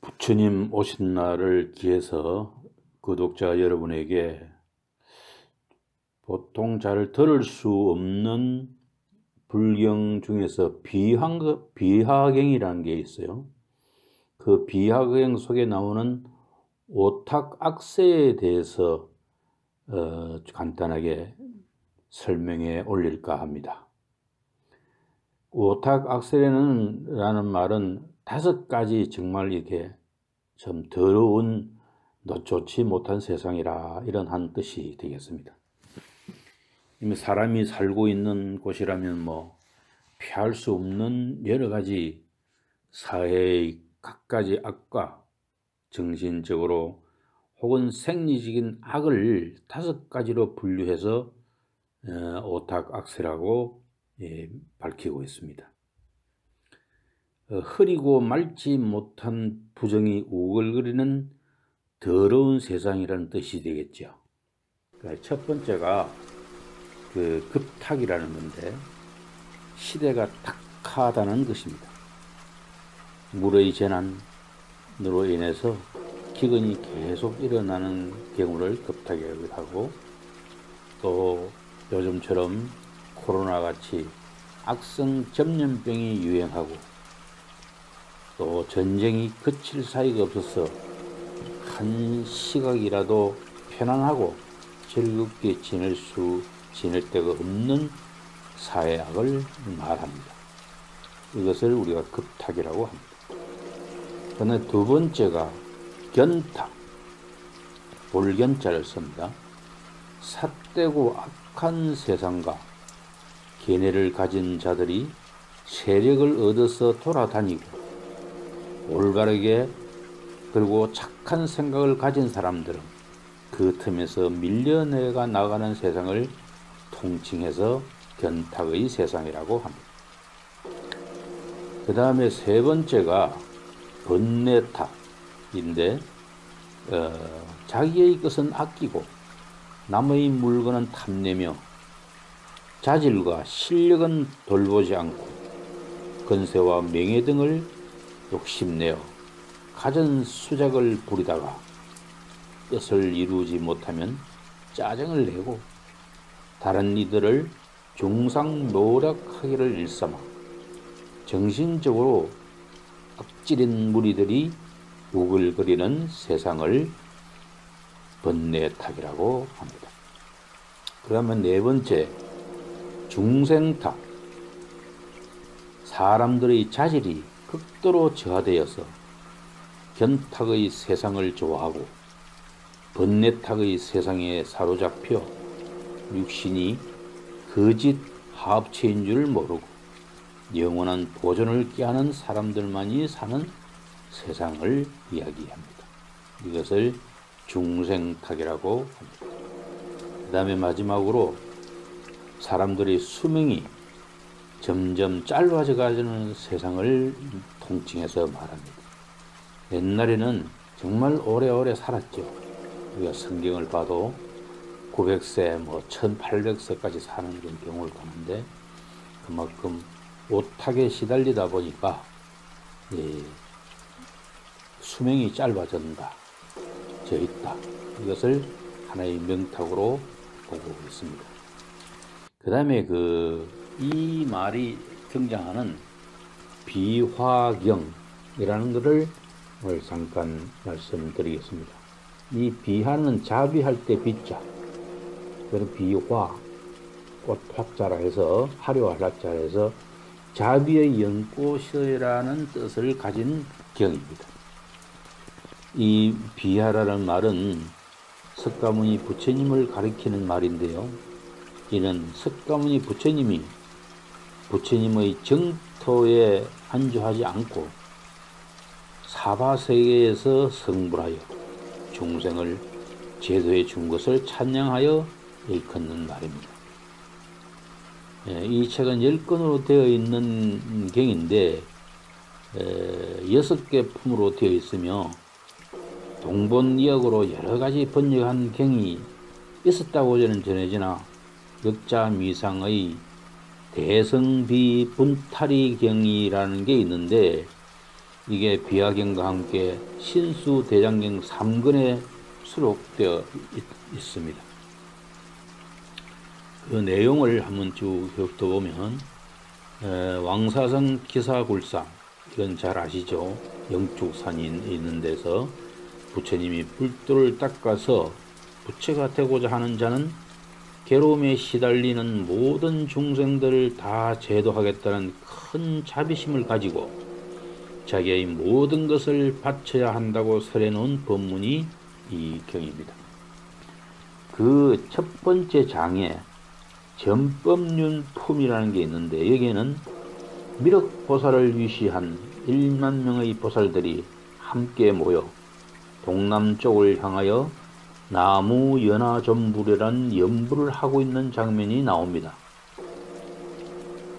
부처님 오신 날을 기해서 구독자 여러분에게 보통 잘 들을 수 없는 불경 중에서 비화경이라는 게 있어요. 그 비화경 속에 나오는 오탁악세에 대해서 간단하게 설명해 올릴까 합니다. 오탁악세라는 말은 5가지 정말 이렇게 좀 더러운 좋지 못한 세상이라 이런 한 뜻이 되겠습니다. 이미 사람이 살고 있는 곳이라면 피할 수 없는 여러 가지 사회의 각가지 악과 정신적으로 혹은 생리적인 악을 5가지로 분류해서 오탁악세라고 밝히고 있습니다. 흐리고 맑지 못한 부정이 우글거리는 더러운 세상이라는 뜻이 되겠죠. 첫 번째가 그 급탁이라는 건데, 시대가 탁하다는 것입니다. 물의 재난으로 인해서 기근이 계속 일어나는 경우를 급탁이라고 하고, 또 요즘처럼 코로나같이 악성 전염병이 유행하고, 또 전쟁이 그칠 사이가 없어서 한 시각이라도 편안하고 즐겁게 지낼 데가 없는 사회악을 말합니다. 이것을 우리가 급탁이라고 합니다. 그런데 두 번째가 견탁, 볼견자를 씁니다. 삿되고 악한 세상과 계뇌를 가진 자들이 세력을 얻어서 돌아다니고, 올바르게 그리고 착한 생각을 가진 사람들은 그 틈에서 밀려내가 나가는 세상을 통칭해서 견탁의 세상이라고 합니다. 그 다음에 세 번째가 번뇌탁인데, 자기의 것은 아끼고 남의 물건은 탐내며 자질과 실력은 돌보지 않고 권세와 명예 등을 욕심내어 가진 수작을 부리다가 뜻을 이루지 못하면 짜증을 내고 다른 이들을 중상노략하기를 일삼아 정신적으로 악질인 무리들이 우글거리는 세상을 번뇌탁이라고 합니다. 그러면 네 번째, 중생탁. 사람들의 자질이 극도로 저하되어서 견탁의 세상을 좋아하고 번뇌탁의 세상에 사로잡혀 육신이 거짓 하업체인 줄 모르고 영원한 보존을 꾀하는 사람들만이 사는 세상을 이야기합니다. 이것을 중생탁이라고 합니다. 그 다음에 마지막으로 사람들의 수명이 점점 짧아져 가는 세상을 통칭해서 말합니다. 옛날에는 정말 오래오래 살았죠. 우리가 성경을 봐도 900세, 1800세까지 사는 그런 경우를 보는데, 그만큼 오탁에 시달리다 보니까 수명이 짧아진다, 져 있다. 이것을 하나의 명탁으로 보고 있습니다. 그 다음에 이 말이 등장하는 비화경이라는 것을 오늘 잠깐 말씀드리겠습니다. 이 비화는 자비할 때 비자, 그리고 비화, 꽃 화자라 해서 화려할 화자라 해서 자비의 연꽃이라는 뜻을 가진 경입니다. 이 비화라는 말은 석가모니 부처님을 가리키는 말인데요, 이는 석가모니 부처님이 부처님의 정토에 안주하지 않고 사바세계에서 성불하여 중생을 제도해 준 것을 찬양하여 일컫는 말입니다. 이 책은 10권으로 되어 있는 경인데 6개 품으로 되어 있으며 동본이역으로 여러 가지 번역한 경이 있었다고 저는 전해지나, 역자미상의 대성비 분타리경이라는 게 있는데, 이게 비화경과 함께 신수대장경 3권에 수록되어 있습니다. 그 내용을 한번 쭉 훑어보면 왕사성 기사굴상, 이건 잘 아시죠? 영축산이 있는 데서 부처님이 불도를 닦아서 부처가 되고자 하는 자는 괴로움에 시달리는 모든 중생들을 다 제도하겠다는 큰 자비심을 가지고 자기의 모든 것을 바쳐야 한다고 설해놓은 법문이 이 경입니다. 그 첫 번째 장에 전법륜품이라는 게 있는데, 여기에는 미륵보살을 위시한 1만 명의 보살들이 함께 모여 동남쪽을 향하여 나무 연화전부례란 연부를 하고 있는 장면이 나옵니다.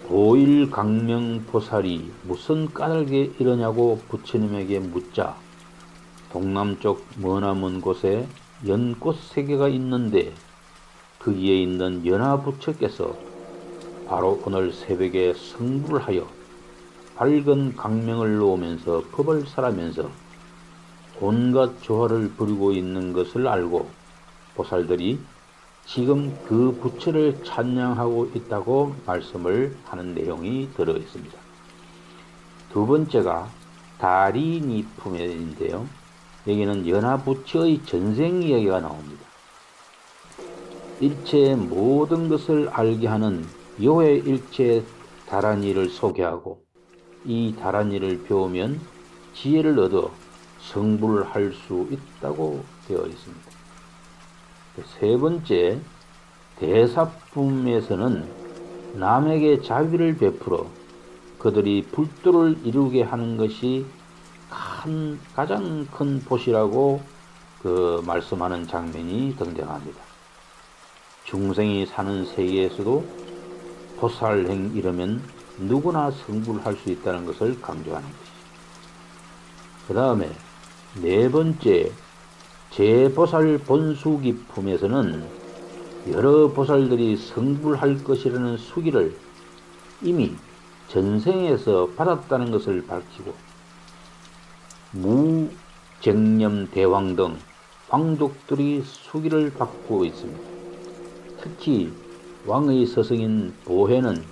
보일강명보살이 무슨 까닭에 이러냐고 부처님에게 묻자, 동남쪽 머나먼 곳에 연꽃 3개가 있는데 거기에 있는 연화부처께서 바로 오늘 새벽에 성불을 하여 밝은 강명을 놓으면서 법을 설하면서 온갖 조화를 부리고 있는 것을 알고 보살들이 지금 그 부처를 찬양하고 있다고 말씀을 하는 내용이 들어 있습니다. 두 번째가 다리니품인데요. 여기는 연화부처의 전생 이야기가 나옵니다. 일체의 모든 것을 알게 하는 요해일체 다란이를 소개하고 이 다란이를 배우면 지혜를 얻어 성불을 할 수 있다고 되어 있습니다. 세 번째, 대사품에서는 남에게 자비를 베풀어 그들이 불도를 이루게 하는 것이 가장 큰 보시라고 말씀하는 장면이 등장합니다. 중생이 사는 세계에서도 보살행 이르면 누구나 성불할 수 있다는 것을 강조하는 것이죠. 그 다음에 네 번째, 제보살 본수기품에서는 여러 보살들이 성불할 것이라는 수기를 이미 전생에서 받았다는 것을 밝히고 무쟁념 대왕 등 왕족들이 수기를 받고 있습니다. 특히 왕의 서성인 보혜는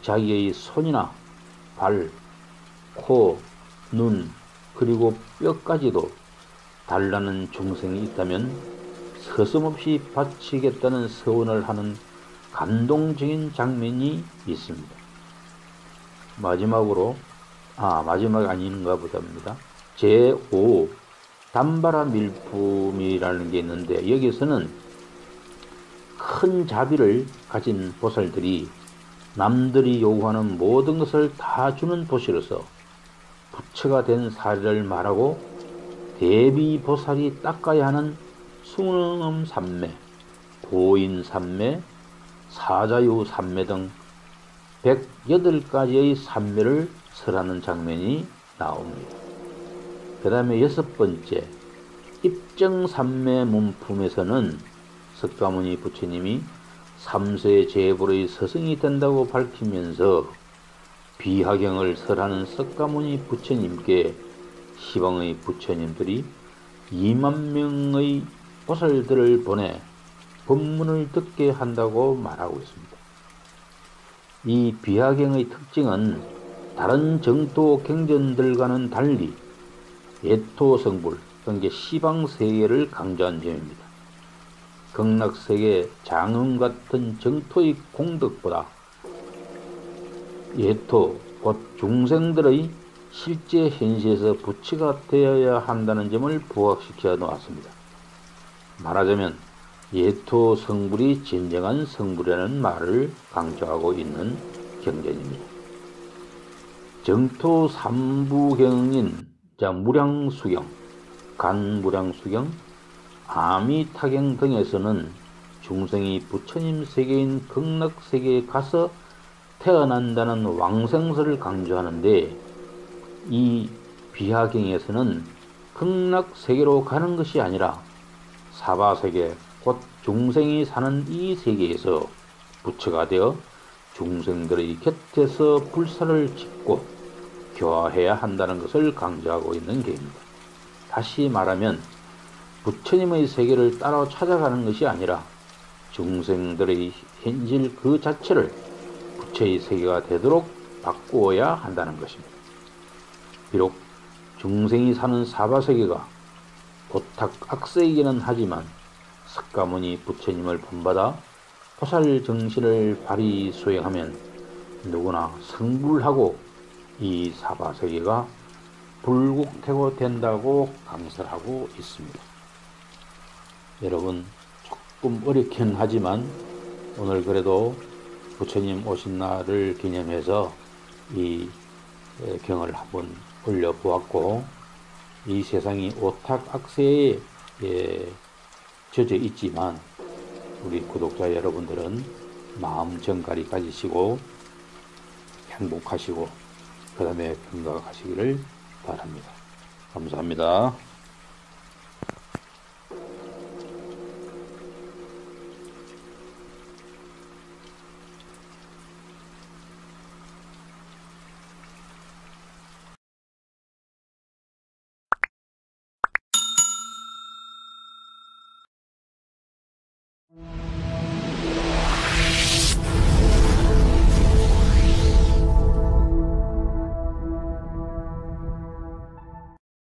자기의 손이나 발, 코, 눈, 그리고 뼈까지도 달라는 중생이 있다면 서슴없이 바치겠다는 서원을 하는 감동적인 장면이 있습니다. 마지막으로, 마지막이 아닌가 보답니다. 제5 담바라 밀품이라는 게 있는데, 여기서는 큰 자비를 가진 보살들이 남들이 요구하는 모든 것을 다 주는 보시로서 부처가 된 사례를 말하고 대비보살이 닦아야 하는 숭엄 삼매, 보인 삼매, 사자유 삼매 등 108가지의 삼매를 설하는 장면이 나옵니다. 그 다음에 6번째, 입정삼매 문품에서는 석가모니 부처님이 3세 제불의 스승이 된다고 밝히면서 비화경을 설하는 석가모니 부처님께 시방의 부처님들이 2만 명의 보살들을 보내 법문을 듣게 한다고 말하고 있습니다. 이 비화경의 특징은 다른 정토 경전들과는 달리 예토성불, 그러니까 시방세계를 강조한 점입니다. 극락세계 장음 같은 정토의 공덕보다 예토, 곧 중생들의 실제 현시에서 부처가 되어야 한다는 점을 부각시켜 놓았습니다. 말하자면 예토 성불이 진정한 성불이라는 말을 강조하고 있는 경전입니다. 정토 삼부경인 무량수경, 간무량수경, 아미타경 등에서는 중생이 부처님 세계인 극락세계에 가서 태어난다는 왕생설을 강조하는데, 이 비화경에서는 극락세계로 가는 것이 아니라 사바세계, 곧 중생이 사는 이 세계에서 부처가 되어 중생들의 곁에서 불사를 짓고 교화해야 한다는 것을 강조하고 있는 게입니다. 다시 말하면 부처님의 세계를 따라 찾아가는 것이 아니라 중생들의 현실 그 자체를 부처의 세계가 되도록 바꾸어야 한다는 것입니다. 비록 중생이 사는 사바세계가 오탁악세이기는 하지만 석가모니 부처님을 본받아 보살 정신을 발휘 수행하면 누구나 성불하고 이 사바세계가 불국태고 된다고 강설하고 있습니다. 여러분, 조금 어렵긴 하지만 오늘 그래도 부처님 오신 날을 기념해서 이 경을 한번 올려보았고, 이 세상이 오탁악세에 젖어 있지만 우리 구독자 여러분들은 마음 정갈이 가지시고 행복하시고 그 다음에 건강하시기를 바랍니다. 감사합니다.